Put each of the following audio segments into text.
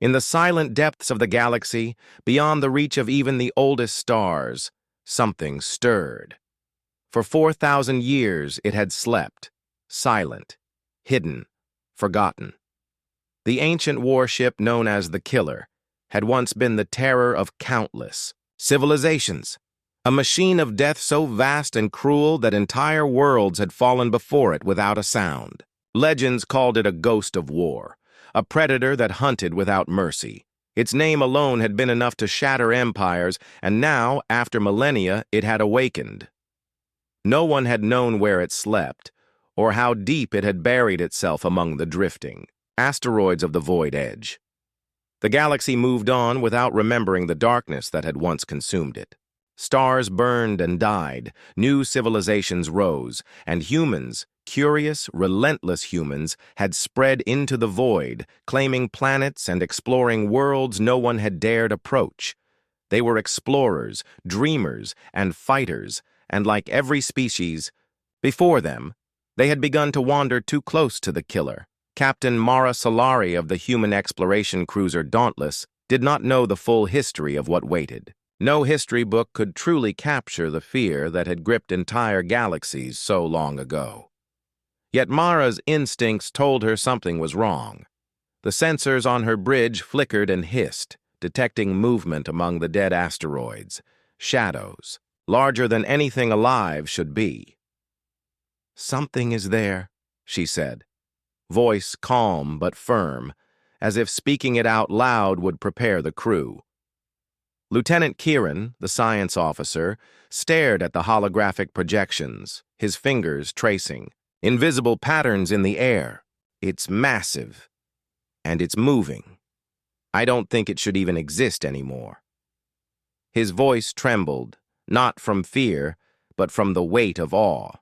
In the silent depths of the galaxy, beyond the reach of even the oldest stars, something stirred. For 4,000 years it had slept, silent, hidden, forgotten. The ancient warship known as the Killer had once been the terror of countless civilizations, a machine of death so vast and cruel that entire worlds had fallen before it without a sound. Legends called it a ghost of war, a predator that hunted without mercy. Its name alone had been enough to shatter empires, and now, after millennia, it had awakened. No one had known where it slept, or how deep it had buried itself among the drifting asteroids of the void edge. The galaxy moved on without remembering the darkness that had once consumed it. Stars burned and died, new civilizations rose, and humans, curious, relentless humans, had spread into the void, claiming planets and exploring worlds no one had dared approach. They were explorers, dreamers, and fighters, and like every species before them, they had begun to wander too close to the Killer. Captain Mara Solari of the human exploration cruiser Dauntless did not know the full history of what waited. No history book could truly capture the fear that had gripped entire galaxies so long ago. Yet Mara's instincts told her something was wrong. The sensors on her bridge flickered and hissed, detecting movement among the dead asteroids, shadows, larger than anything alive should be. "Something is there," she said, voice calm but firm, as if speaking it out loud would prepare the crew. Lieutenant Kieran, the science officer, stared at the holographic projections, his fingers tracing invisible patterns in the air. "It's massive, and it's moving. I don't think it should even exist anymore." His voice trembled, not from fear, but from the weight of awe.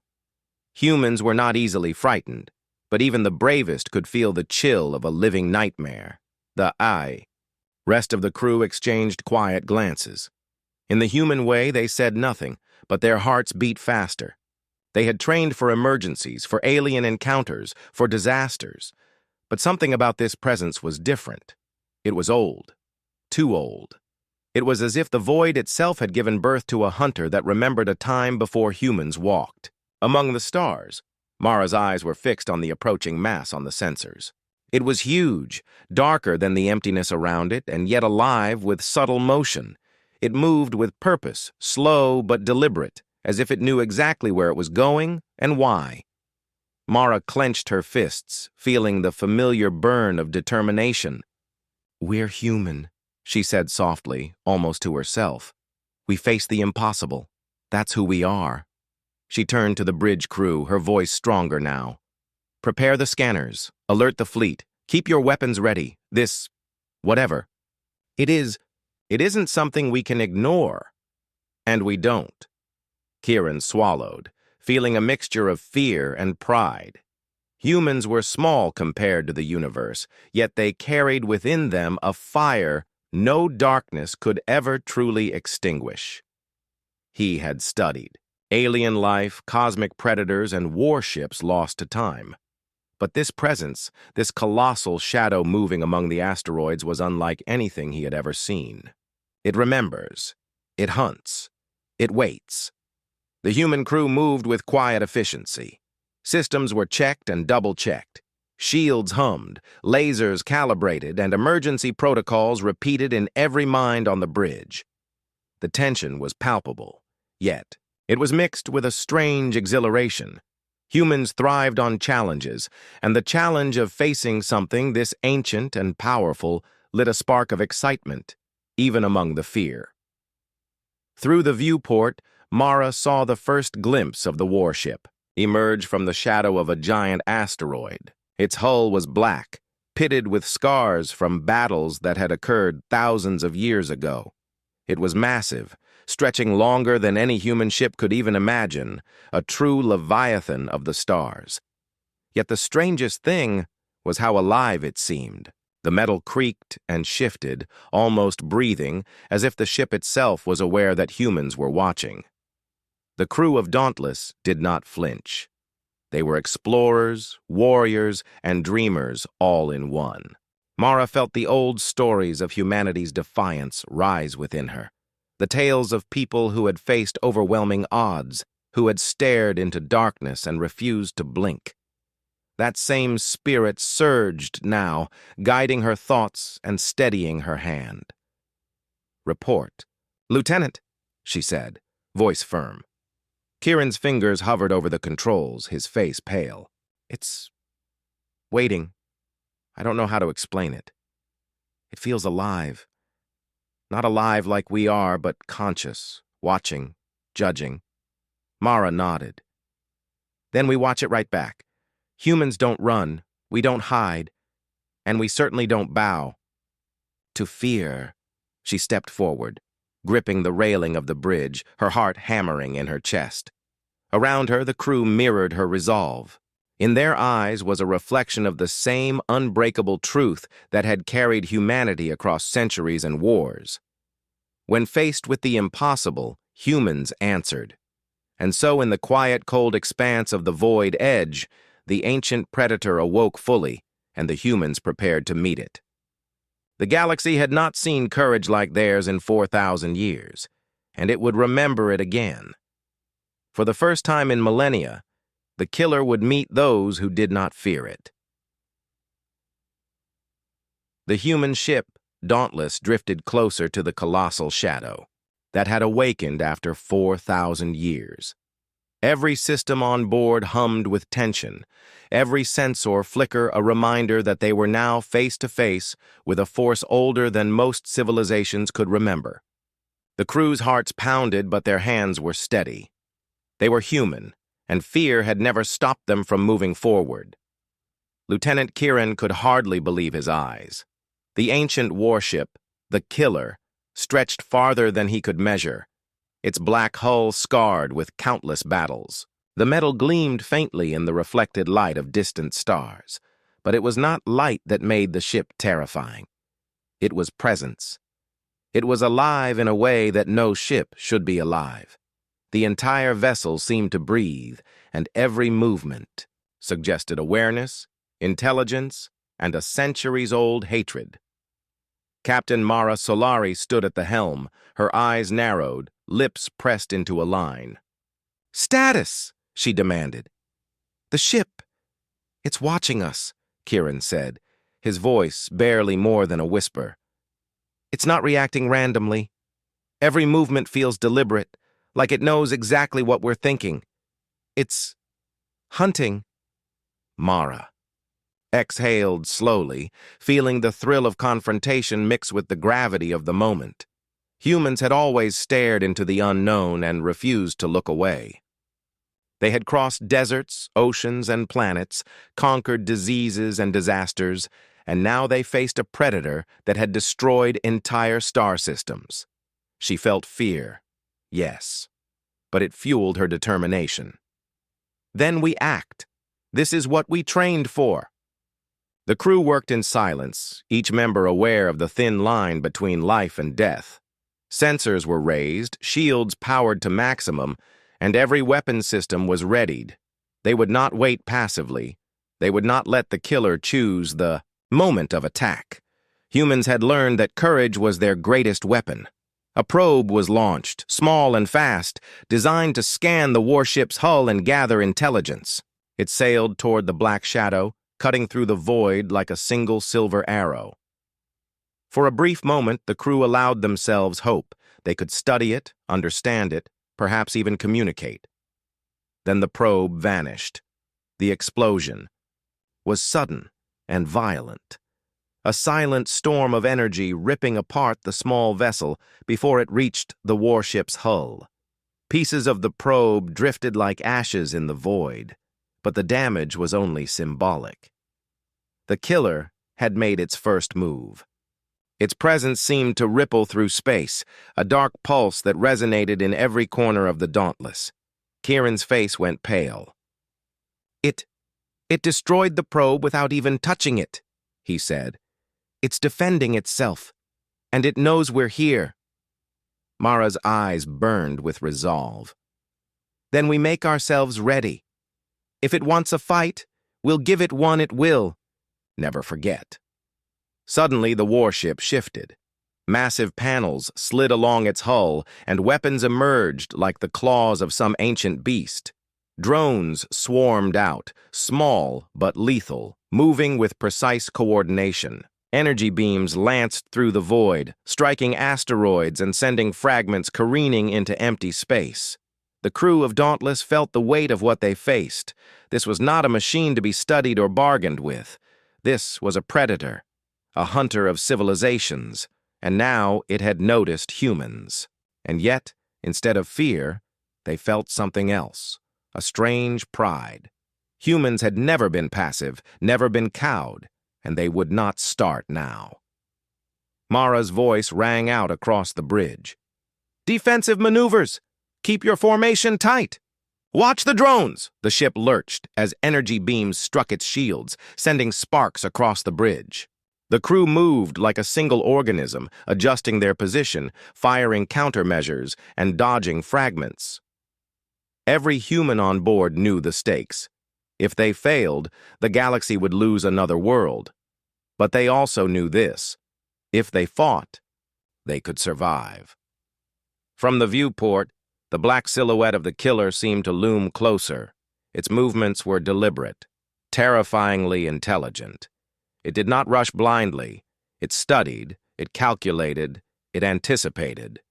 Humans were not easily frightened, but even the bravest could feel the chill of a living nightmare. The rest of the crew exchanged quiet glances. In the human way, they said nothing, but their hearts beat faster. They had trained for emergencies, for alien encounters, for disasters. But something about this presence was different. It was old. Too old. It was as if the void itself had given birth to a hunter that remembered a time before humans walked. Among the stars, Mara's eyes were fixed on the approaching mass on the sensors. It was huge, darker than the emptiness around it, and yet alive with subtle motion. It moved with purpose, slow but deliberate, as if it knew exactly where it was going and why. Mara clenched her fists, feeling the familiar burn of determination. "We're human," she said softly, almost to herself. "We face the impossible. That's who we are." She turned to the bridge crew, her voice stronger now. "Prepare the scanners. Alert the fleet. Keep your weapons ready. Whatever. It isn't something we can ignore. And we don't." Kieran swallowed, feeling a mixture of fear and pride. Humans were small compared to the universe, yet they carried within them a fire no darkness could ever truly extinguish. He had studied alien life, cosmic predators, and warships lost to time. But this presence, this colossal shadow moving among the asteroids, was unlike anything he had ever seen. It remembers. It hunts. It waits. The human crew moved with quiet efficiency. Systems were checked and double-checked. Shields hummed, lasers calibrated, and emergency protocols repeated in every mind on the bridge. The tension was palpable, yet it was mixed with a strange exhilaration. Humans thrived on challenges, and the challenge of facing something this ancient and powerful lit a spark of excitement, even among the fear. Through the viewport, Mara saw the first glimpse of the warship emerge from the shadow of a giant asteroid. Its hull was black, pitted with scars from battles that had occurred thousands of years ago. It was massive, stretching longer than any human ship could even imagine, a true leviathan of the stars. Yet the strangest thing was how alive it seemed. The metal creaked and shifted, almost breathing, as if the ship itself was aware that humans were watching. The crew of Dauntless did not flinch. They were explorers, warriors, and dreamers all in one. Mara felt the old stories of humanity's defiance rise within her. The tales of people who had faced overwhelming odds, who had stared into darkness and refused to blink. That same spirit surged now, guiding her thoughts and steadying her hand. "Report." "Lieutenant," she said, voice firm. Kieran's fingers hovered over the controls, his face pale. "It's waiting. I don't know how to explain it. It feels alive. Not alive like we are, but conscious, watching, judging." Mara nodded. "Then we watch it right back. Humans don't run, we don't hide, and we certainly don't bow to fear." She stepped forward, gripping the railing of the bridge, her heart hammering in her chest. Around her, the crew mirrored her resolve. In their eyes was a reflection of the same unbreakable truth that had carried humanity across centuries and wars. When faced with the impossible, humans answered. And so in the quiet, cold expanse of the void edge, the ancient predator awoke fully, and the humans prepared to meet it. The galaxy had not seen courage like theirs in 4,000 years, and it would remember it again. For the first time in millennia, the killer would meet those who did not fear it. The human ship, Dauntless, drifted closer to the colossal shadow that had awakened after 4,000 years. Every system on board hummed with tension, every sensor flicker a reminder that they were now face to face with a force older than most civilizations could remember. The crew's hearts pounded, but their hands were steady. They were human, and fear had never stopped them from moving forward. Lieutenant Kieran could hardly believe his eyes. The ancient warship, the Killer, stretched farther than he could measure, its black hull scarred with countless battles. The metal gleamed faintly in the reflected light of distant stars, but it was not light that made the ship terrifying. It was presence. It was alive in a way that no ship should be alive. The entire vessel seemed to breathe, and every movement suggested awareness, intelligence, and a centuries-old hatred. Captain Mara Solari stood at the helm, her eyes narrowed, lips pressed into a line. "Status!" she demanded. "The ship. It's watching us," Kieran said, his voice barely more than a whisper. "It's not reacting randomly. Every movement feels deliberate, like it knows exactly what we're thinking. It's hunting." Mara exhaled slowly, feeling the thrill of confrontation mix with the gravity of the moment. Humans had always stared into the unknown and refused to look away. They had crossed deserts, oceans, and planets, conquered diseases and disasters, and now they faced a predator that had destroyed entire star systems. She felt fear, yes, but it fueled her determination. "Then we act. This is what we trained for." The crew worked in silence, each member aware of the thin line between life and death. Sensors were raised, shields powered to maximum, and every weapon system was readied. They would not wait passively. They would not let the killer choose the moment of attack. Humans had learned that courage was their greatest weapon. A probe was launched, small and fast, designed to scan the warship's hull and gather intelligence. It sailed toward the black shadow, cutting through the void like a single silver arrow. For a brief moment, the crew allowed themselves hope. They could study it, understand it, perhaps even communicate. Then the probe vanished. The explosion was sudden and violent. A silent storm of energy ripping apart the small vessel before it reached the warship's hull. Pieces of the probe drifted like ashes in the void, but the damage was only symbolic. The killer had made its first move. Its presence seemed to ripple through space, a dark pulse that resonated in every corner of the Dauntless. Kieran's face went pale. It destroyed the probe without even touching it," he said. "It's defending itself, and it knows we're here." Mara's eyes burned with resolve. "Then we make ourselves ready. If it wants a fight, we'll give it one it will never forget." Suddenly, the warship shifted. Massive panels slid along its hull, and weapons emerged like the claws of some ancient beast. Drones swarmed out, small but lethal, moving with precise coordination. Energy beams lanced through the void, striking asteroids and sending fragments careening into empty space. The crew of Dauntless felt the weight of what they faced. This was not a machine to be studied or bargained with. This was a predator, a hunter of civilizations, and now it had noticed humans. And yet, instead of fear, they felt something else, a strange pride. Humans had never been passive, never been cowed, and they would not start now. Mara's voice rang out across the bridge. "Defensive maneuvers! Keep your formation tight! Watch the drones!" The ship lurched as energy beams struck its shields, sending sparks across the bridge. The crew moved like a single organism, adjusting their position, firing countermeasures, and dodging fragments. Every human on board knew the stakes. If they failed, the galaxy would lose another world. But they also knew this: if they fought, they could survive. From the viewport, the black silhouette of the killer seemed to loom closer. Its movements were deliberate, terrifyingly intelligent. It did not rush blindly. It studied, it calculated, it anticipated.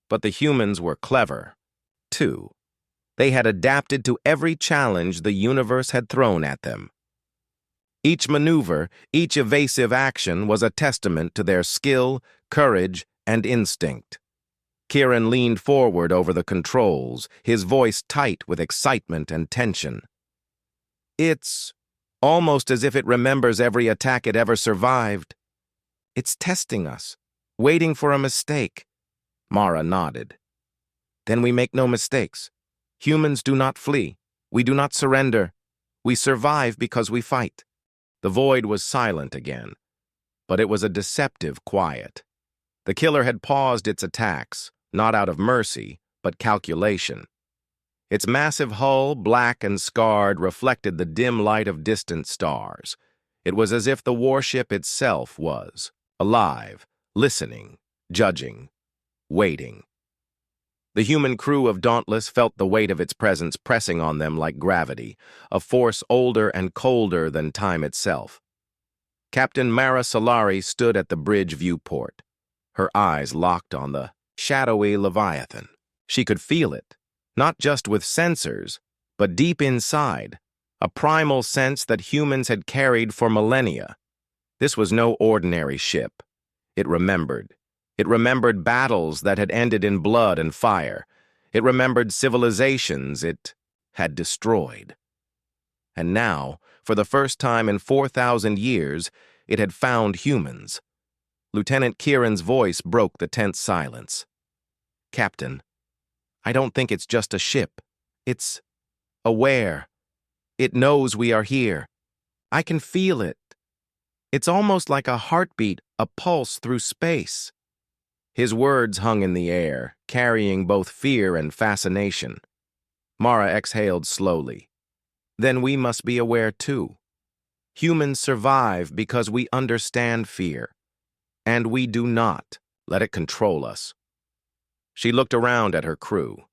But the humans were clever, too. They had adapted to every challenge the universe had thrown at them. Each maneuver, each evasive action was a testament to their skill, courage, and instinct. Kieran leaned forward over the controls, his voice tight with excitement and tension. "It's almost as if it remembers every attack it ever survived. It's testing us, waiting for a mistake." Mara nodded. "Then we make no mistakes. Humans do not flee. We do not surrender. We survive because we fight." The void was silent again, but it was a deceptive quiet. The killer had paused its attacks, not out of mercy, but calculation. Its massive hull, black and scarred, reflected the dim light of distant stars. It was as if the warship itself was, alive, listening, judging, waiting. The human crew of Dauntless felt the weight of its presence pressing on them like gravity, a force older and colder than time itself. Captain Mara Solari stood at the bridge viewport, her eyes locked on the shadowy Leviathan. She could feel it, not just with sensors, but deep inside, a primal sense that humans had carried for millennia. This was no ordinary ship. It remembered. It remembered battles that had ended in blood and fire. It remembered civilizations it had destroyed. And now, for the first time in 4,000 years, it had found humans. Lieutenant Kieran's voice broke the tense silence. "Captain, I don't think it's just a ship. It's aware. It knows we are here. I can feel it. It's almost like a heartbeat, a pulse through space." His words hung in the air, carrying both fear and fascination. Mara exhaled slowly. "Then we must be aware too. Humans survive because we understand fear, and we do not let it control us." She looked around at her crew.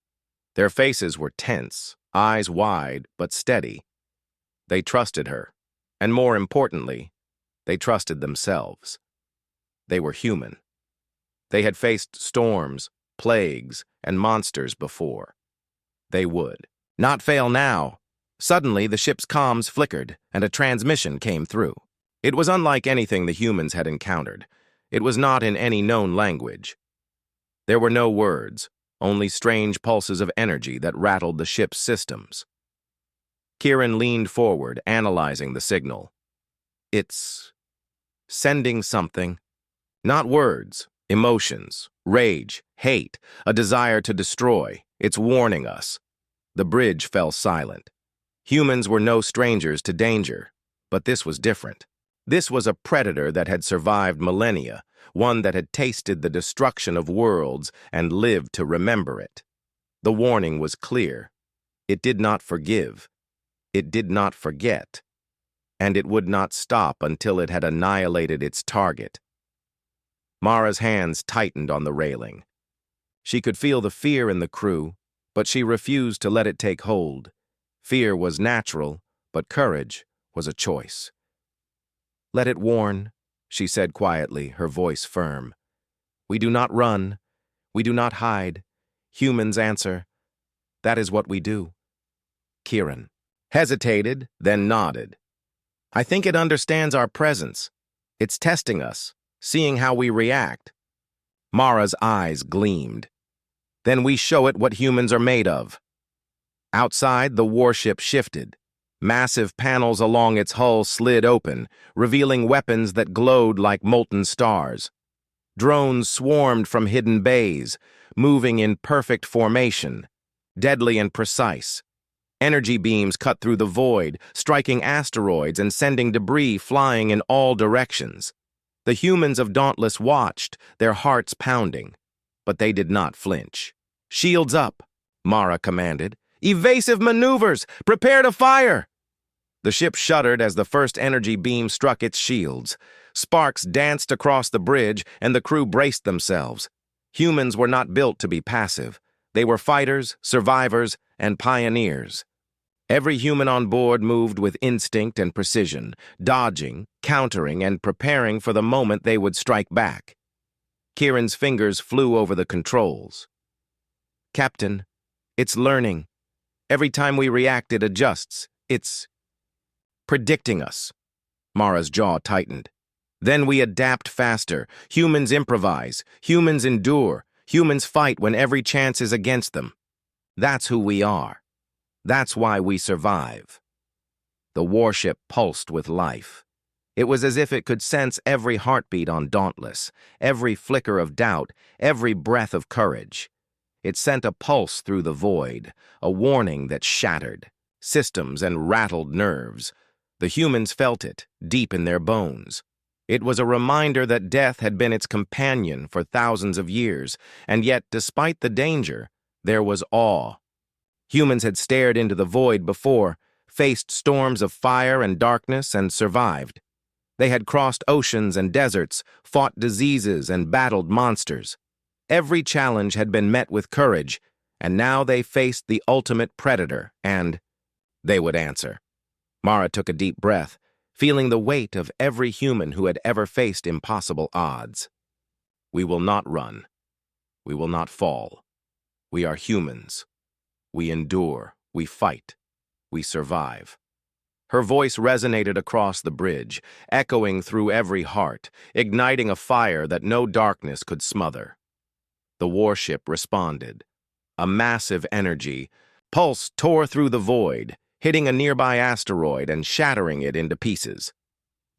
Their faces were tense, eyes wide but steady. They trusted her, and more importantly, they trusted themselves. They were human. They had faced storms, plagues, and monsters before. They would not fail now. Suddenly, the ship's comms flickered, and a transmission came through. It was unlike anything the humans had encountered. It was not in any known language. There were no words, only strange pulses of energy that rattled the ship's systems. Kieran leaned forward, analyzing the signal. "It's sending something. Not words. Emotions, rage, hate, a desire to destroy. It's warning us." The bridge fell silent. Humans were no strangers to danger, but this was different. This was a predator that had survived millennia, one that had tasted the destruction of worlds and lived to remember it. The warning was clear. It did not forgive. It did not forget. and it would not stop until it had annihilated its target. Mara's hands tightened on the railing. She could feel the fear in the crew, but she refused to let it take hold. Fear was natural, but courage was a choice. "Let it warn," she said quietly, her voice firm. "We do not run. We do not hide. Humans answer. That is what we do." Kieran hesitated, then nodded. "I think it understands our presence. It's testing us, seeing how we react." Mara's eyes gleamed. "Then we show it what humans are made of." Outside, the warship shifted. Massive panels along its hull slid open, revealing weapons that glowed like molten stars. Drones swarmed from hidden bays, moving in perfect formation, deadly and precise. Energy beams cut through the void, striking asteroids and sending debris flying in all directions. The humans of Dauntless watched, their hearts pounding, but they did not flinch. "Shields up," Mara commanded. "Evasive maneuvers! Prepare to fire!" The ship shuddered as the first energy beam struck its shields. Sparks danced across the bridge, and the crew braced themselves. Humans were not built to be passive. They were fighters, survivors, and pioneers. Every human on board moved with instinct and precision, dodging, countering, and preparing for the moment they would strike back. Kieran's fingers flew over the controls. "Captain, it's learning. Every time we react, it adjusts. It's predicting us." Mara's jaw tightened. "Then we adapt faster. Humans improvise. Humans endure. Humans fight when every chance is against them. That's who we are. That's why we survive." The warship pulsed with life. It was as if it could sense every heartbeat on Dauntless, every flicker of doubt, every breath of courage. It sent a pulse through the void, a warning that shattered systems and rattled nerves. The humans felt it, deep in their bones. It was a reminder that death had been its companion for thousands of years, and yet, despite the danger, there was awe. Humans had stared into the void before, faced storms of fire and darkness, and survived. They had crossed oceans and deserts, fought diseases, and battled monsters. Every challenge had been met with courage, and now they faced the ultimate predator, and they would answer. Mara took a deep breath, feeling the weight of every human who had ever faced impossible odds. "We will not run. We will not fall. We are humans. We endure. We fight. We survive." Her voice resonated across the bridge, echoing through every heart, igniting a fire that no darkness could smother. The warship responded. A massive energy pulse tore through the void, hitting a nearby asteroid and shattering it into pieces.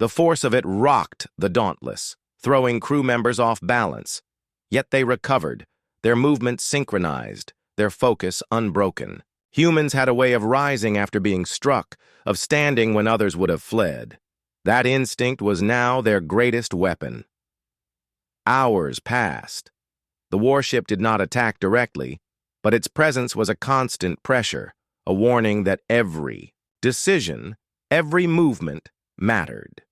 The force of it rocked the Dauntless, throwing crew members off balance. Yet they recovered, their movements synchronized, their focus unbroken. Humans had a way of rising after being struck, of standing when others would have fled. That instinct was now their greatest weapon. Hours passed. The warship did not attack directly, but its presence was a constant pressure, a warning that every decision, every movement mattered.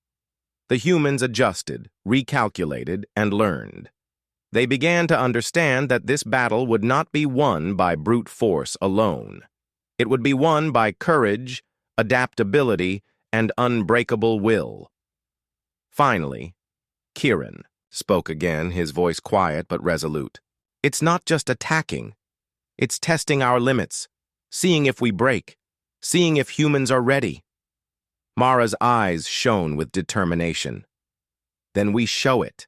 The humans adjusted, recalculated, and learned. They began to understand that this battle would not be won by brute force alone. It would be won by courage, adaptability, and unbreakable will. Finally, Kieran spoke again, his voice quiet but resolute. "It's not just attacking. It's testing our limits, seeing if we break, seeing if humans are ready." Mara's eyes shone with determination. "Then we show it.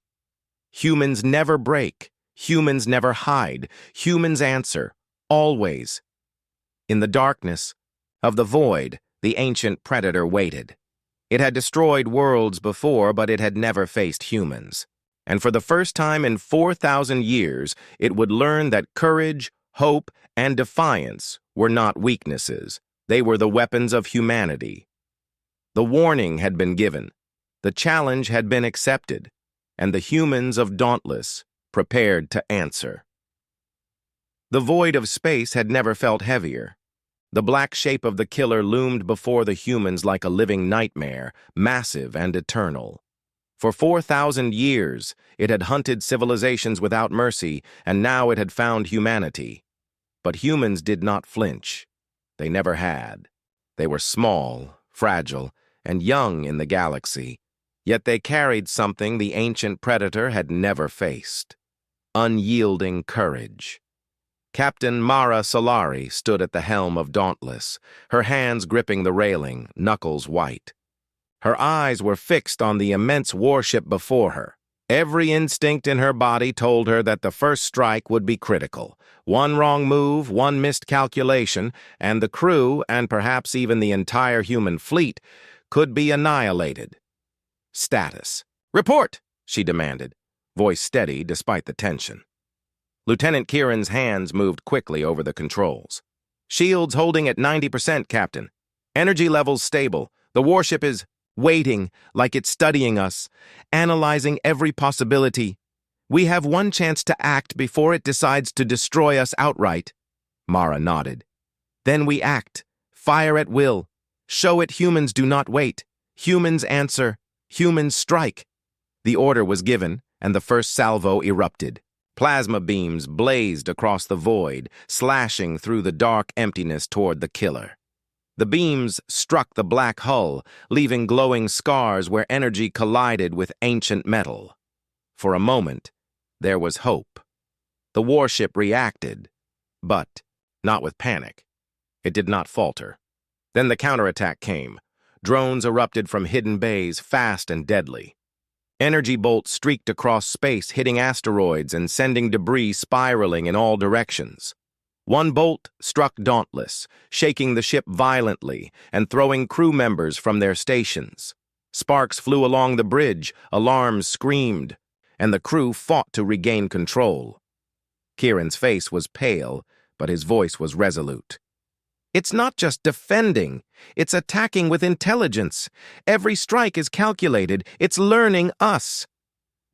Humans never break. Humans never hide. Humans answer, always." In the darkness of the void, the ancient predator waited. It had destroyed worlds before, but it had never faced humans. And for the first time in 4,000 years, it would learn that courage, hope, and defiance were not weaknesses. They were the weapons of humanity. The warning had been given, the challenge had been accepted, and the humans of Dauntless prepared to answer. The void of space had never felt heavier. The black shape of the killer loomed before the humans like a living nightmare, massive and eternal. For 4,000 years, it had hunted civilizations without mercy, and now it had found humanity. But humans did not flinch. They never had. They were small, fragile, and young in the galaxy, yet they carried something the ancient predator had never faced: unyielding courage. Captain Mara Solari stood at the helm of Dauntless, her hands gripping the railing, knuckles white. Her eyes were fixed on the immense warship before her. Every instinct in her body told her that the first strike would be critical. One wrong move, one missed calculation, and the crew, and perhaps even the entire human fleet, could be annihilated. Status. "Report!" she demanded, voice steady despite the tension. Lieutenant Kieran's hands moved quickly over the controls. "Shields holding at 90%, Captain. Energy levels stable. The warship is waiting, like it's studying us, analyzing every possibility. We have one chance to act before it decides to destroy us outright." Mara nodded. "Then we act. Fire at will. Show it humans do not wait. Humans answer. Humans strike." The order was given, and the first salvo erupted. Plasma beams blazed across the void, slashing through the dark emptiness toward the killer. The beams struck the black hull, leaving glowing scars where energy collided with ancient metal. For a moment, there was hope. The warship reacted, but not with panic. It did not falter. Then the counterattack came. Drones erupted from hidden bays, fast and deadly. Energy bolts streaked across space, hitting asteroids and sending debris spiraling in all directions. One bolt struck Dauntless, shaking the ship violently and throwing crew members from their stations. Sparks flew along the bridge, alarms screamed, and the crew fought to regain control. Kieran's face was pale, but his voice was resolute. "It's not just defending, it's attacking with intelligence. Every strike is calculated, it's learning us."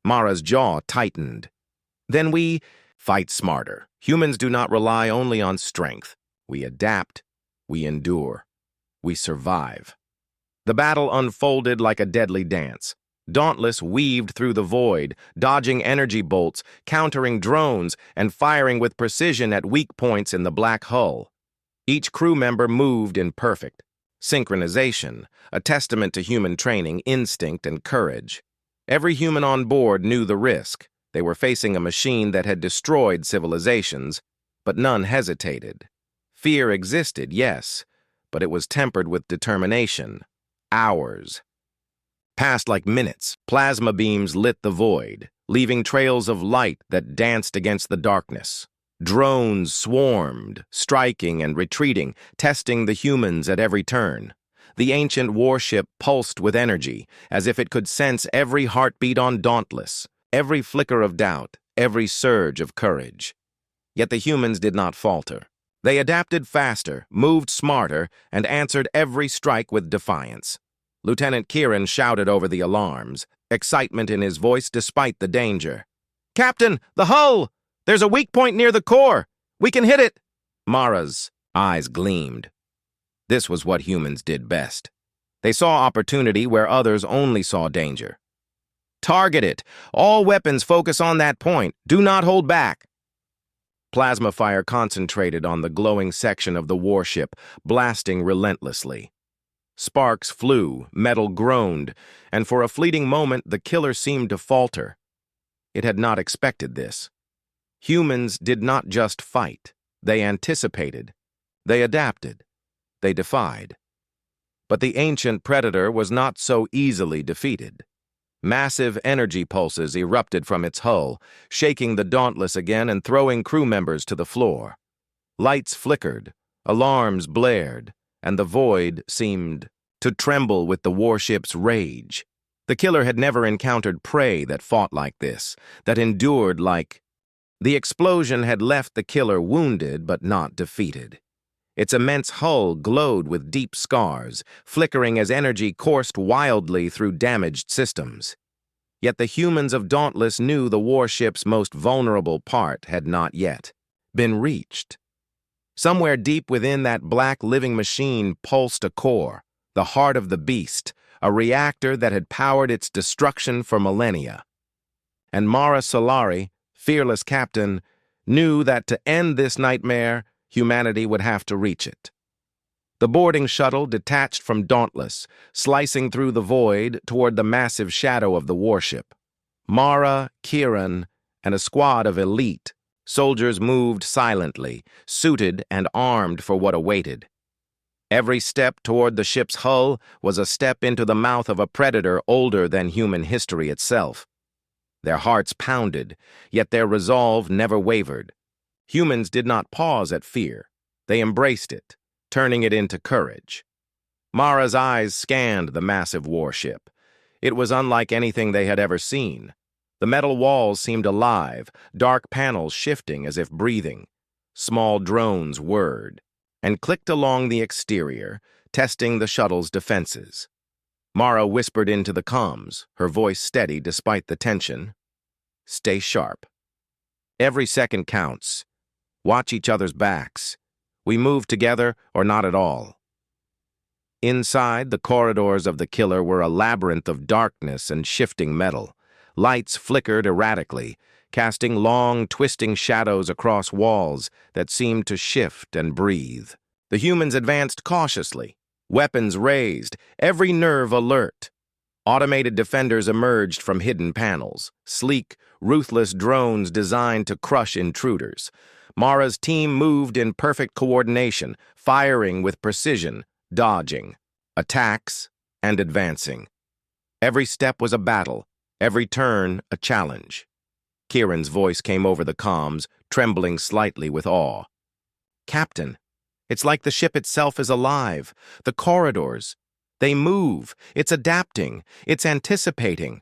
Mara's jaw tightened. "Then we fight smarter. Humans do not rely only on strength. We adapt, we endure, we survive." The battle unfolded like a deadly dance. Dauntless weaved through the void, dodging energy bolts, countering drones, and firing with precision at weak points in the black hull. Each crew member moved in perfect synchronization, a testament to human training, instinct, and courage. Every human on board knew the risk. They were facing a machine that had destroyed civilizations, but none hesitated. Fear existed, yes, but it was tempered with determination. Hours passed like minutes. Plasma beams lit the void, leaving trails of light that danced against the darkness. Drones swarmed, striking and retreating, testing the humans at every turn. The ancient warship pulsed with energy, as if it could sense every heartbeat on Dauntless, every flicker of doubt, every surge of courage. Yet the humans did not falter. They adapted faster, moved smarter, and answered every strike with defiance. Lieutenant Kieran shouted over the alarms, excitement in his voice despite the danger. "Captain, the hull! There's a weak point near the core! We can hit it!" Mara's eyes gleamed. This was what humans did best. They saw opportunity where others only saw danger. "Target it! All weapons focus on that point. Do not hold back!" Plasma fire concentrated on the glowing section of the warship, blasting relentlessly. Sparks flew, metal groaned, and for a fleeting moment the killer seemed to falter. It had not expected this. Humans did not just fight. They anticipated. They adapted. They defied. But the ancient predator was not so easily defeated. Massive energy pulses erupted from its hull, shaking the Dauntless again and throwing crew members to the floor. Lights flickered, alarms blared, and the void seemed to tremble with the warship's rage. The killer had never encountered prey that fought like this, that endured like... The explosion had left the killer wounded but not defeated. Its immense hull glowed with deep scars, flickering as energy coursed wildly through damaged systems. Yet the humans of Dauntless knew the warship's most vulnerable part had not yet been reached. Somewhere deep within that black living machine pulsed a core, the heart of the beast, a reactor that had powered its destruction for millennia. And Mara Solari, fearless captain, knew that to end this nightmare, humanity would have to reach it. The boarding shuttle detached from Dauntless, slicing through the void toward the massive shadow of the warship. Mara, Kieran, and a squad of elite soldiers moved silently, suited and armed for what awaited. Every step toward the ship's hull was a step into the mouth of a predator older than human history itself. Their hearts pounded, yet their resolve never wavered. Humans did not pause at fear. They embraced it, turning it into courage. Mara's eyes scanned the massive warship. It was unlike anything they had ever seen. The metal walls seemed alive, dark panels shifting as if breathing. Small drones whirred and clicked along the exterior, testing the shuttle's defenses. Mara whispered into the comms, her voice steady despite the tension. "Stay sharp. Every second counts. Watch each other's backs. We move together or not at all." Inside, the corridors of the killer were a labyrinth of darkness and shifting metal. Lights flickered erratically, casting long, twisting shadows across walls that seemed to shift and breathe. The humans advanced cautiously, weapons raised, every nerve alert. Automated defenders emerged from hidden panels, sleek, ruthless drones designed to crush intruders. Mara's team moved in perfect coordination, firing with precision, dodging, attacks, and advancing. Every step was a battle, every turn a challenge. Kieran's voice came over the comms, trembling slightly with awe. "Captain, it's like the ship itself is alive. The corridors, they move. It's adapting. It's anticipating."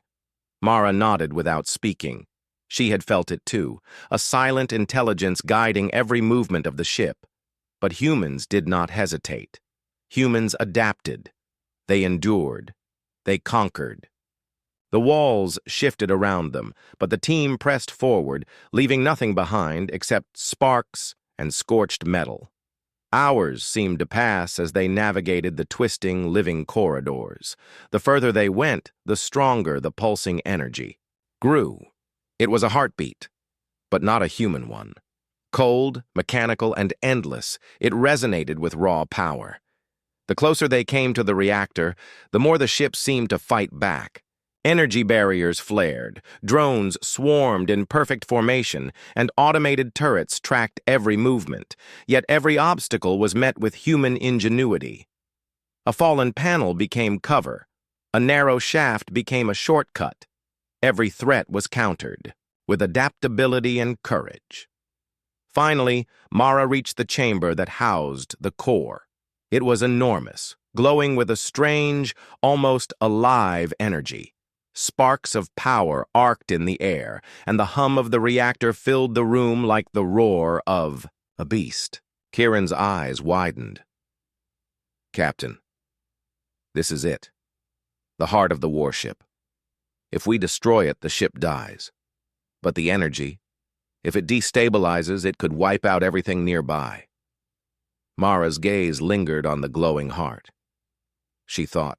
Mara nodded without speaking. She had felt it too, a silent intelligence guiding every movement of the ship. But humans did not hesitate. Humans adapted. They endured. They conquered. The walls shifted around them, but the team pressed forward, leaving nothing behind except sparks and scorched metal. Hours seemed to pass as they navigated the twisting, living corridors. The further they went, the stronger the pulsing energy grew. It was a heartbeat, but not a human one. Cold, mechanical, and endless, it resonated with raw power. The closer they came to the reactor, the more the ship seemed to fight back. Energy barriers flared, drones swarmed in perfect formation, and automated turrets tracked every movement. Yet every obstacle was met with human ingenuity. A fallen panel became cover. A narrow shaft became a shortcut. Every threat was countered, with adaptability and courage. Finally, Mara reached the chamber that housed the core. It was enormous, glowing with a strange, almost alive energy. Sparks of power arced in the air, and the hum of the reactor filled the room like the roar of a beast. Kieran's eyes widened. "Captain, this is it. The heart of the warship. If we destroy it, the ship dies. But the energy, if it destabilizes, it could wipe out everything nearby." Mara's gaze lingered on the glowing heart. She thought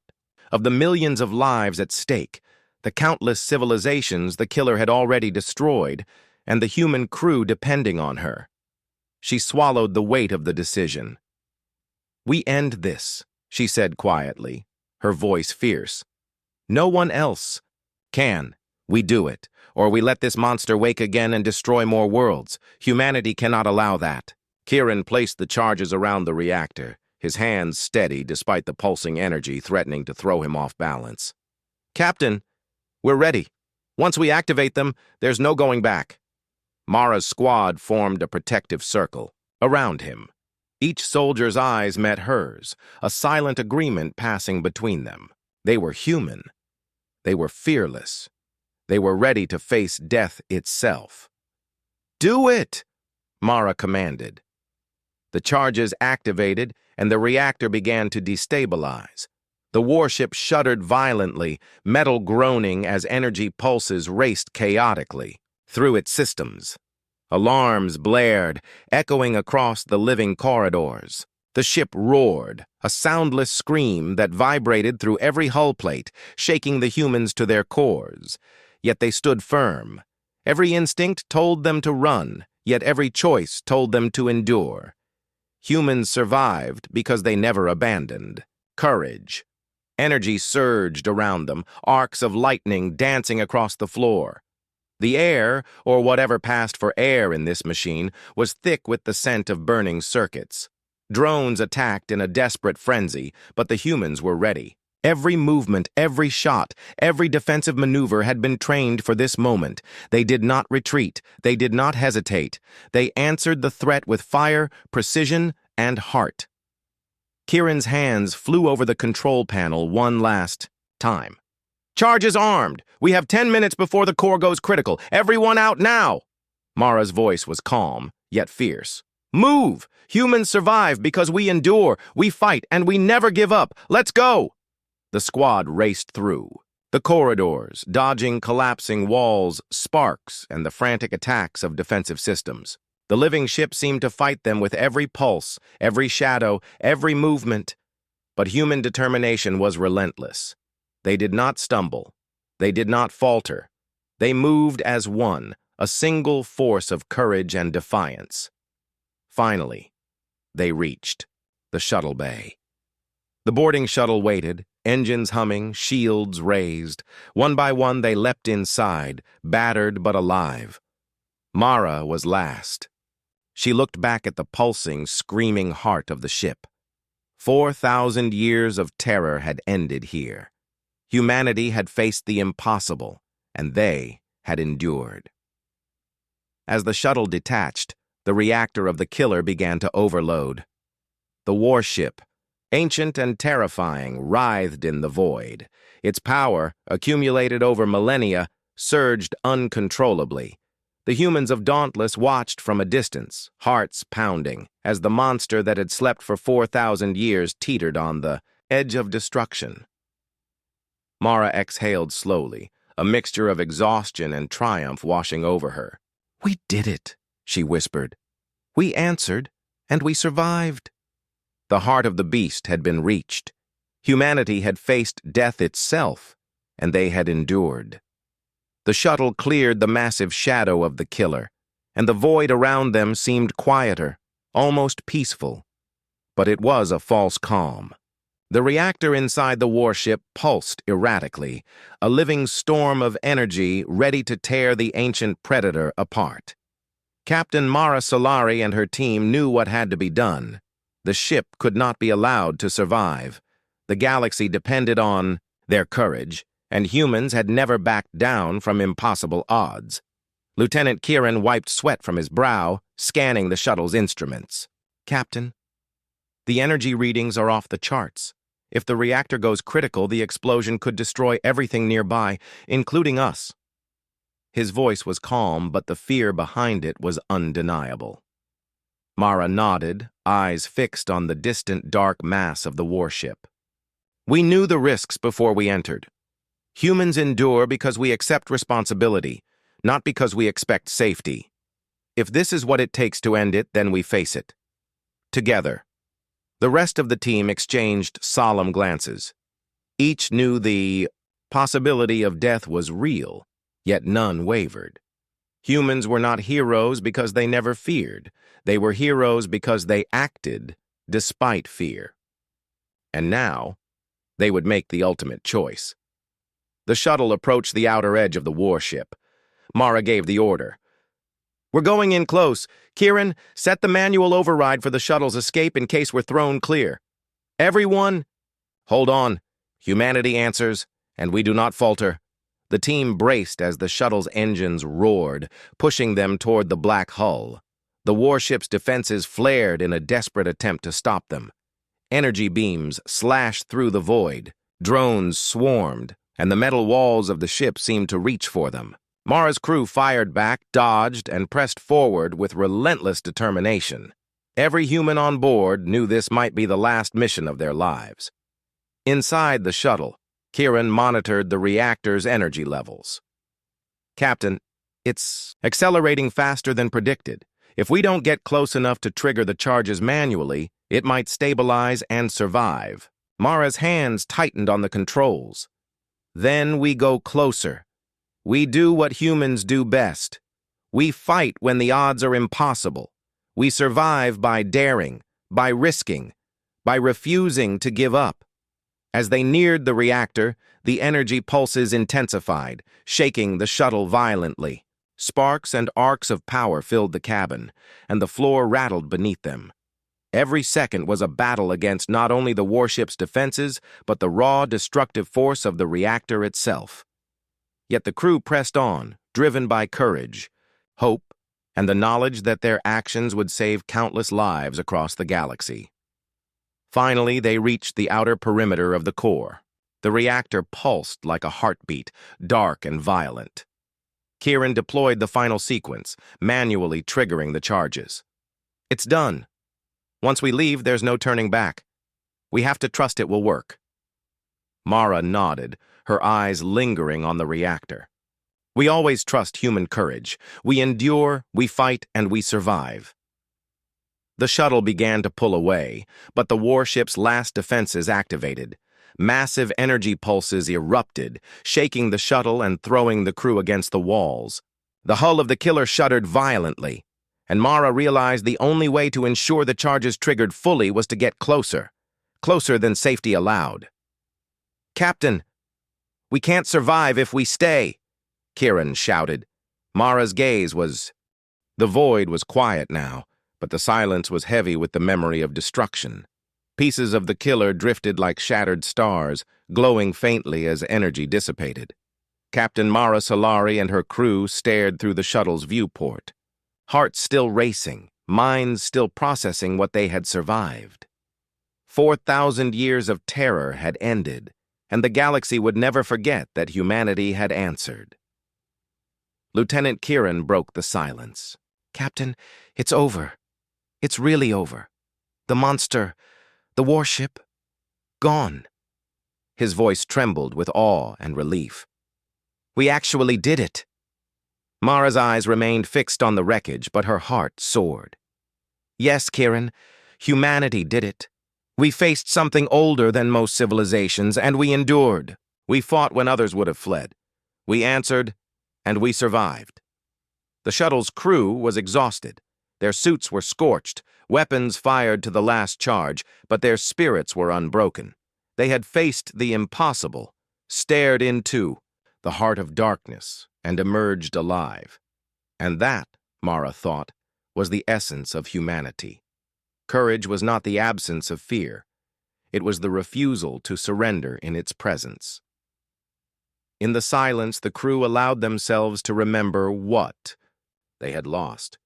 of the millions of lives at stake, the countless civilizations the killer had already destroyed, and the human crew depending on her. She swallowed the weight of the decision. "We end this," she said quietly, her voice fierce. "No one else can. We do it, or we let this monster wake again and destroy more worlds. Humanity cannot allow that." Kieran placed the charges around the reactor, his hands steady despite the pulsing energy threatening to throw him off balance. "Captain, we're ready. Once we activate them, there's no going back." Mara's squad formed a protective circle around him. Each soldier's eyes met hers, a silent agreement passing between them. They were human. They were fearless. They were ready to face death itself. "Do it!" Mara commanded. The charges activated, and the reactor began to destabilize. The warship shuddered violently, metal groaning as energy pulses raced chaotically through its systems. Alarms blared, echoing across the living corridors. The ship roared, a soundless scream that vibrated through every hull plate, shaking the humans to their cores. Yet they stood firm. Every instinct told them to run, yet every choice told them to endure. Humans survived because they never abandoned. Courage. Energy surged around them, arcs of lightning dancing across the floor. The air, or whatever passed for air in this machine, was thick with the scent of burning circuits. Drones attacked in a desperate frenzy, but the humans were ready. Every movement, every shot, every defensive maneuver had been trained for this moment. They did not retreat. They did not hesitate. They answered the threat with fire, precision, and heart. Kieran's hands flew over the control panel one last time. "Charge is armed. We have 10 minutes before the core goes critical. Everyone out now!" Mara's voice was calm, yet fierce. "Move! Humans survive because we endure, we fight, and we never give up. Let's go!" The squad raced through. The corridors, dodging collapsing walls, sparks, and the frantic attacks of defensive systems. The living ship seemed to fight them with every pulse, every shadow, every movement. But human determination was relentless. They did not stumble. They did not falter. They moved as one, a single force of courage and defiance. Finally, they reached the shuttle bay. The boarding shuttle waited, engines humming, shields raised. One by one, they leapt inside, battered but alive. Mara was last. She looked back at the pulsing, screaming heart of the ship. 4,000 years of terror had ended here. Humanity had faced the impossible, and they had endured. As the shuttle detached, the reactor of the killer began to overload. The warship, ancient and terrifying, writhed in the void. Its power, accumulated over millennia, surged uncontrollably. The humans of Dauntless watched from a distance, hearts pounding, as the monster that had slept for 4,000 years teetered on the edge of destruction. Mara exhaled slowly, a mixture of exhaustion and triumph washing over her. "We did it," she whispered. "We answered, and we survived." The heart of the beast had been reached. Humanity had faced death itself, and they had endured. The shuttle cleared the massive shadow of the killer, and the void around them seemed quieter, almost peaceful. But it was a false calm. The reactor inside the warship pulsed erratically, a living storm of energy ready to tear the ancient predator apart. Captain Mara Solari and her team knew what had to be done. The ship could not be allowed to survive. The galaxy depended on their courage, and humans had never backed down from impossible odds. Lieutenant Kieran wiped sweat from his brow, scanning the shuttle's instruments. "Captain, the energy readings are off the charts. If the reactor goes critical, the explosion could destroy everything nearby, including us." His voice was calm, but the fear behind it was undeniable. Mara nodded, eyes fixed on the distant dark mass of the warship. "We knew the risks before we entered. Humans endure because we accept responsibility, not because we expect safety. If this is what it takes to end it, then we face it. Together." The rest of the team exchanged solemn glances. Each knew the possibility of death was real, yet none wavered. Humans were not heroes because they never feared. They were heroes because they acted despite fear. And now, they would make the ultimate choice. The shuttle approached the outer edge of the warship. Mara gave the order. "We're going in close. Kieran, set the manual override for the shuttle's escape in case we're thrown clear. Everyone, hold on. Humanity answers, and we do not falter." The team braced as the shuttle's engines roared, pushing them toward the black hull. The warship's defenses flared in a desperate attempt to stop them. Energy beams slashed through the void. Drones swarmed, and the metal walls of the ship seemed to reach for them. Mara's crew fired back, dodged, and pressed forward with relentless determination. Every human on board knew this might be the last mission of their lives. Inside the shuttle, Kieran monitored the reactor's energy levels. "Captain, It's accelerating faster than predicted. If we don't get close enough to trigger the charges manually, it might stabilize and survive. Mara's hands tightened on the controls. Then we go closer. We do what humans do best. We fight when the odds are impossible. We survive by daring, by risking, by refusing to give up. As they neared the reactor, the energy pulses intensified, shaking the shuttle violently. Sparks and arcs of power filled the cabin, and the floor rattled beneath them. Every second was a battle against not only the warship's defenses, but the raw, destructive force of the reactor itself. Yet the crew pressed on, driven by courage, hope, and the knowledge that their actions would save countless lives across the galaxy. Finally, they reached the outer perimeter of the core. The reactor pulsed like a heartbeat, dark and violent. Kieran deployed the final sequence, manually triggering the charges. It's done. Once we leave, there's no turning back. We have to trust it will work. Mara nodded, her eyes lingering on the reactor. We always trust human courage. We endure, we fight, and we survive. The shuttle began to pull away, but the warship's last defenses activated. Massive energy pulses erupted, shaking the shuttle and throwing the crew against the walls. The hull of the killer shuddered violently, and Mara realized the only way to ensure the charges triggered fully was to get closer than safety allowed. "Captain, we can't survive if we stay," Kieran shouted. Mara's gaze was... The void was quiet now, but the silence was heavy with the memory of destruction. Pieces of the killer drifted like shattered stars, glowing faintly as energy dissipated. Captain Mara Solari and her crew stared through the shuttle's viewport, hearts still racing, minds still processing what they had survived. 4,000 years of terror had ended, and the galaxy would never forget that humanity had answered. Lieutenant Kieran broke the silence. "Captain, it's over. It's really over. The monster, the warship, gone." His voice trembled with awe and relief. "We actually did it." Mara's eyes remained fixed on the wreckage, but her heart soared. "Yes, Kieran, humanity did it. We faced something older than most civilizations, and we endured. We fought when others would have fled. We answered, and we survived." The shuttle's crew was exhausted. Their suits were scorched, weapons fired to the last charge, but their spirits were unbroken. They had faced the impossible, stared into the heart of darkness, and emerged alive. And that, Mara thought, was the essence of humanity. Courage was not the absence of fear. It was the refusal to surrender in its presence. In the silence, the crew allowed themselves to remember what they had lost.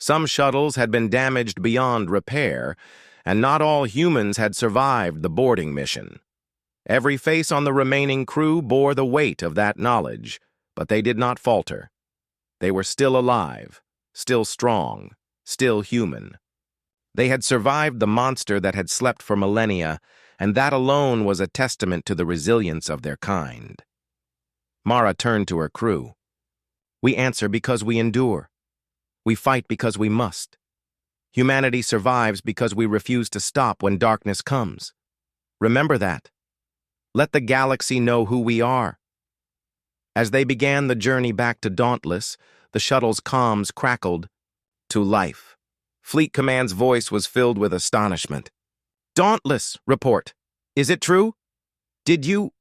Some shuttles had been damaged beyond repair, and not all humans had survived the boarding mission. Every face on the remaining crew bore the weight of that knowledge, but they did not falter. They were still alive, still strong, still human. They had survived the monster that had slept for millennia, and that alone was a testament to the resilience of their kind. Mara turned to her crew. "We answer because we endure. We fight because we must. Humanity survives because we refuse to stop when darkness comes. Remember that. Let the galaxy know who we are." As they began the journey back to Dauntless, the shuttle's comms crackled to life. Fleet Command's voice was filled with astonishment. "Dauntless, report. Is it true? Did you—"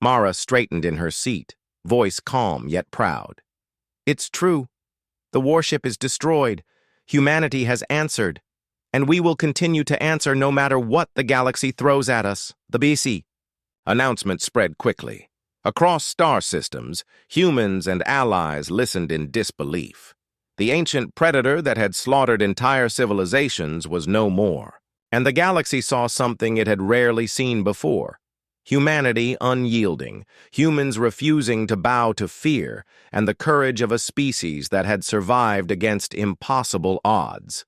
Mara straightened in her seat, voice calm yet proud. "It's true. The warship is destroyed. Humanity has answered. And we will continue to answer no matter what the galaxy throws at us. The BC." Announcement spread quickly. Across star systems, humans and allies listened in disbelief. The ancient predator that had slaughtered entire civilizations was no more, and the galaxy saw something it had rarely seen before. Humanity unyielding, humans refusing to bow to fear, and the courage of a species that had survived against impossible odds.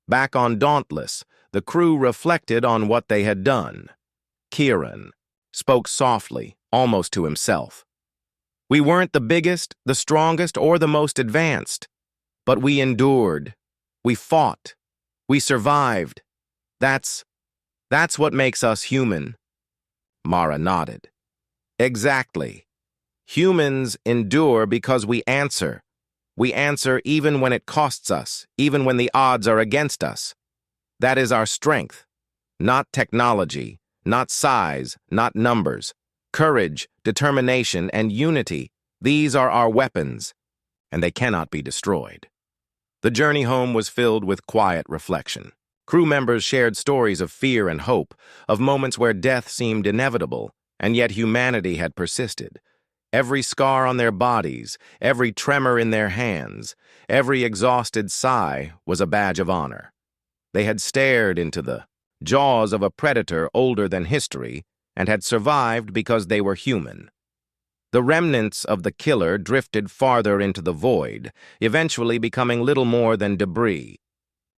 Back on Dauntless, the crew reflected on what they had done. Kieran spoke softly, almost to himself. We weren't the biggest, the strongest, or the most advanced, but we endured. We fought. We survived. That's what makes us human. Mara nodded. Exactly. Humans endure because we answer. We answer even when it costs us, even when the odds are against us. That is our strength. Not technology, not size, not numbers. Courage, determination, and unity. These are our weapons, and they cannot be destroyed. The journey home was filled with quiet reflection. Crew members shared stories of fear and hope, of moments where death seemed inevitable, and yet humanity had persisted. Every scar on their bodies, every tremor in their hands, every exhausted sigh was a badge of honor. They had stared into the jaws of a predator older than history and had survived because they were human. The remnants of the killer drifted farther into the void, eventually becoming little more than debris.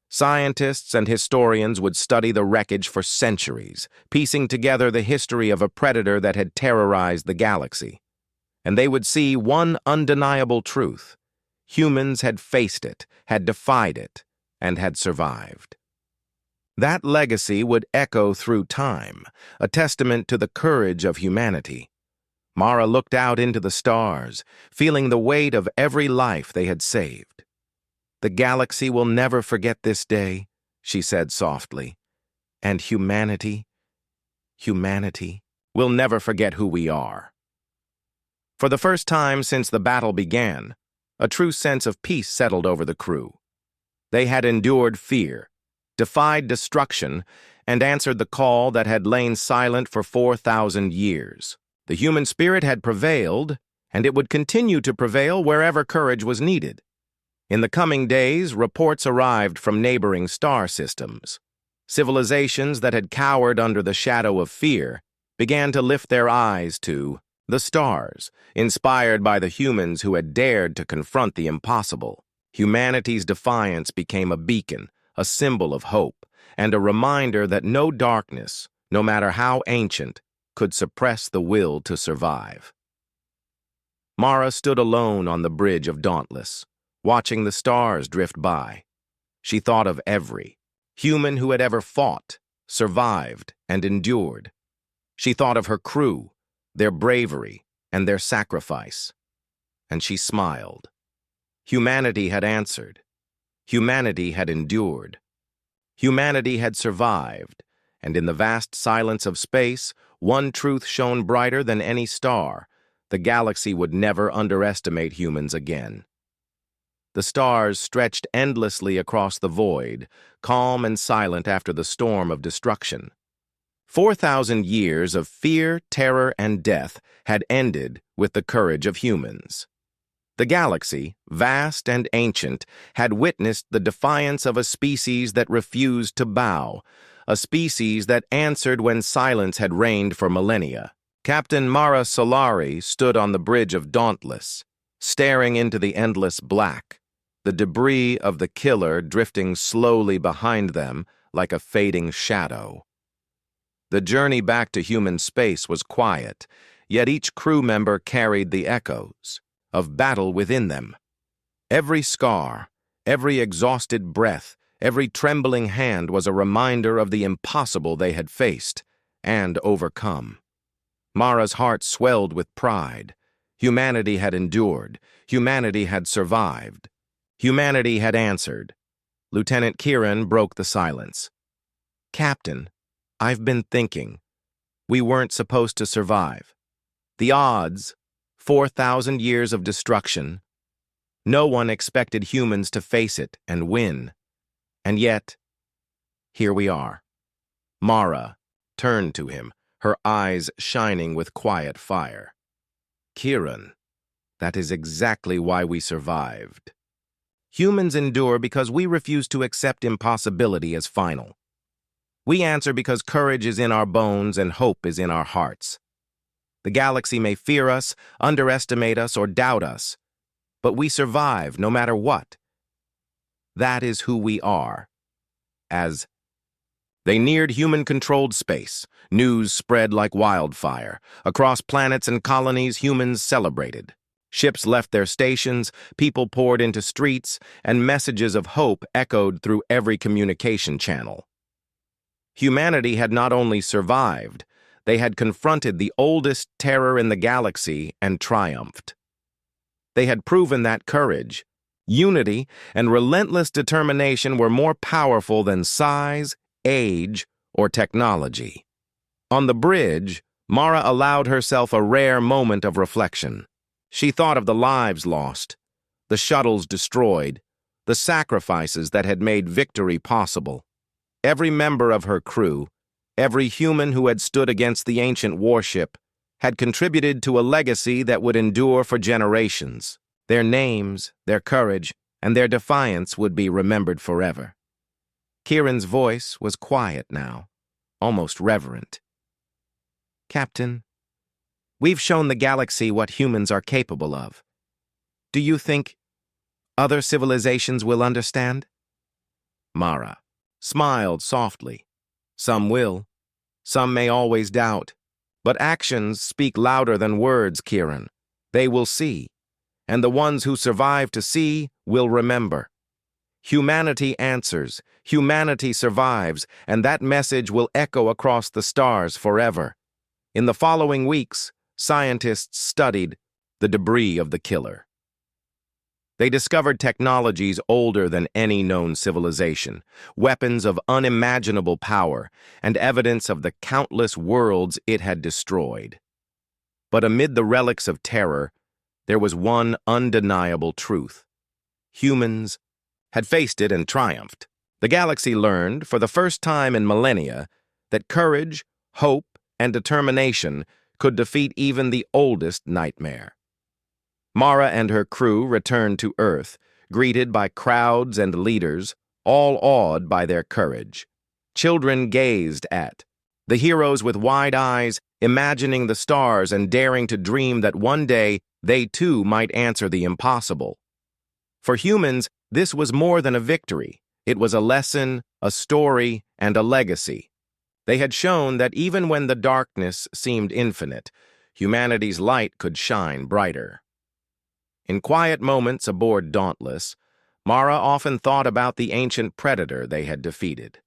Scientists and historians would study the wreckage for centuries, piecing together the history of a predator that had terrorized the galaxy. And they would see one undeniable truth. Humans had faced it, had defied it, and had survived. That legacy would echo through time, a testament to the courage of humanity. Mara looked out into the stars, feeling the weight of every life they had saved. The galaxy will never forget this day, she said softly. And humanity will never forget who we are. For the first time since the battle began, a true sense of peace settled over the crew. They had endured fear, defied destruction, and answered the call that had lain silent for 4,000 years. The human spirit had prevailed, and it would continue to prevail wherever courage was needed. In the coming days, reports arrived from neighboring star systems. Civilizations that had cowered under the shadow of fear began to lift their eyes to the stars, inspired by the humans who had dared to confront the impossible. Humanity's defiance became a beacon, a symbol of hope, and a reminder that no darkness, no matter how ancient, could suppress the will to survive. Mara stood alone on the bridge of Dauntless, watching the stars drift by. She thought of every human who had ever fought, survived, and endured. She thought of her crew, their bravery, and their sacrifice. And she smiled. Humanity had answered. Humanity had endured. Humanity had survived, and in the vast silence of space, one truth shone brighter than any star. The galaxy would never underestimate humans again. The stars stretched endlessly across the void, calm and silent after the storm of destruction. 4,000 years of fear, terror, and death had ended with the courage of humans. The galaxy, vast and ancient, had witnessed the defiance of a species that refused to bow, a species that answered when silence had reigned for millennia. Captain Mara Solari stood on the bridge of Dauntless, staring into the endless black, the debris of the killer drifting slowly behind them like a fading shadow. The journey back to human space was quiet, yet each crew member carried the echoes of battle within them. Every scar, every exhausted breath, every trembling hand was a reminder of the impossible they had faced and overcome. Mara's heart swelled with pride. Humanity had endured. Humanity had survived. Humanity had answered. Lieutenant Kieran broke the silence. Captain, I've been thinking. We weren't supposed to survive. The odds, 4,000 years of destruction. No one expected humans to face it and win. And yet, here we are. Mara turned to him, her eyes shining with quiet fire. Kieran, that is exactly why we survived. Humans endure because we refuse to accept impossibility as final. We answer because courage is in our bones and hope is in our hearts. The galaxy may fear us, underestimate us, or doubt us, but we survive no matter what. That is who we are. As they neared human-controlled space, news spread like wildfire. Across planets and colonies, humans celebrated. Ships left their stations, people poured into streets, and messages of hope echoed through every communication channel. Humanity had not only survived, they had confronted the oldest terror in the galaxy and triumphed. They had proven that courage, unity, and relentless determination were more powerful than size, age, or technology. On the bridge, Mara allowed herself a rare moment of reflection. She thought of the lives lost, the shuttles destroyed, the sacrifices that had made victory possible. Every member of her crew, every human who had stood against the ancient warship, had contributed to a legacy that would endure for generations. Their names, their courage, and their defiance would be remembered forever. Kieran's voice was quiet now, almost reverent. "Captain, we've shown the galaxy what humans are capable of. Do you think other civilizations will understand?" Mara smiled softly. "Some will. Some may always doubt. But actions speak louder than words, Kieran. They will see. And the ones who survive to see will remember. Humanity answers, humanity survives, and that message will echo across the stars forever." In the following weeks, scientists studied the debris of the killer. They discovered technologies older than any known civilization, weapons of unimaginable power, and evidence of the countless worlds it had destroyed. But amid the relics of terror, there was one undeniable truth. Humans had faced it and triumphed. The galaxy learned, for the first time in millennia, that courage, hope, and determination could defeat even the oldest nightmare. Mara and her crew returned to Earth, greeted by crowds and leaders, all awed by their courage. Children gazed at the heroes with wide eyes, imagining the stars and daring to dream that one day they too might answer the impossible. For humans, this was more than a victory. It was a lesson, a story, and a legacy. They had shown that even when the darkness seemed infinite, humanity's light could shine brighter. In quiet moments aboard Dauntless, Mara often thought about the ancient predator they had defeated.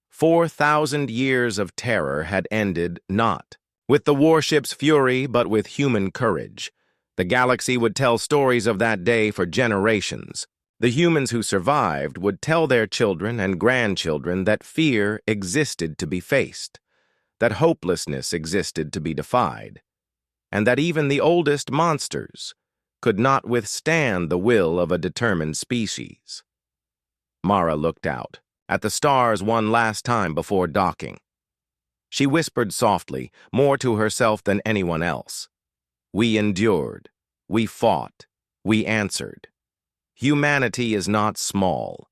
4,000 years of terror had ended not with the warship's fury, but with human courage. The galaxy would tell stories of that day for generations. The humans who survived would tell their children and grandchildren that fear existed to be faced, that hopelessness existed to be defied, and that even the oldest monsters could not withstand the will of a determined species. Mara looked out at the stars one last time before docking. She whispered softly, more to herself than anyone else. "We endured. We fought. We answered. Humanity is not small.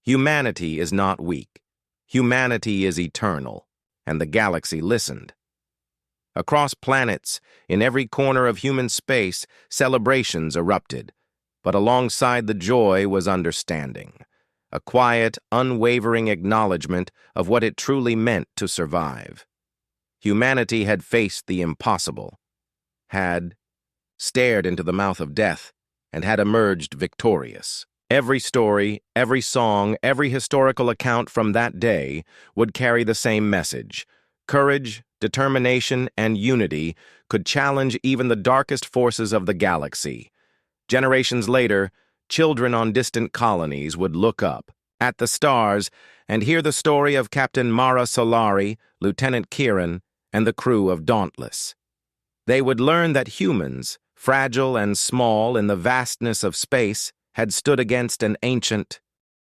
Humanity is not weak. Humanity is eternal." And the galaxy listened. Across planets, in every corner of human space, celebrations erupted. But alongside the joy was understanding, a quiet, unwavering acknowledgement of what it truly meant to survive. Humanity had faced the impossible, had stared into the mouth of death, and had emerged victorious. Every story, every song, every historical account from that day would carry the same message. Courage, determination, and unity could challenge even the darkest forces of the galaxy. Generations later, children on distant colonies would look up at the stars and hear the story of Captain Mara Solari, Lieutenant Kieran, and the crew of Dauntless. They would learn that humans, fragile and small in the vastness of space, had stood against an ancient,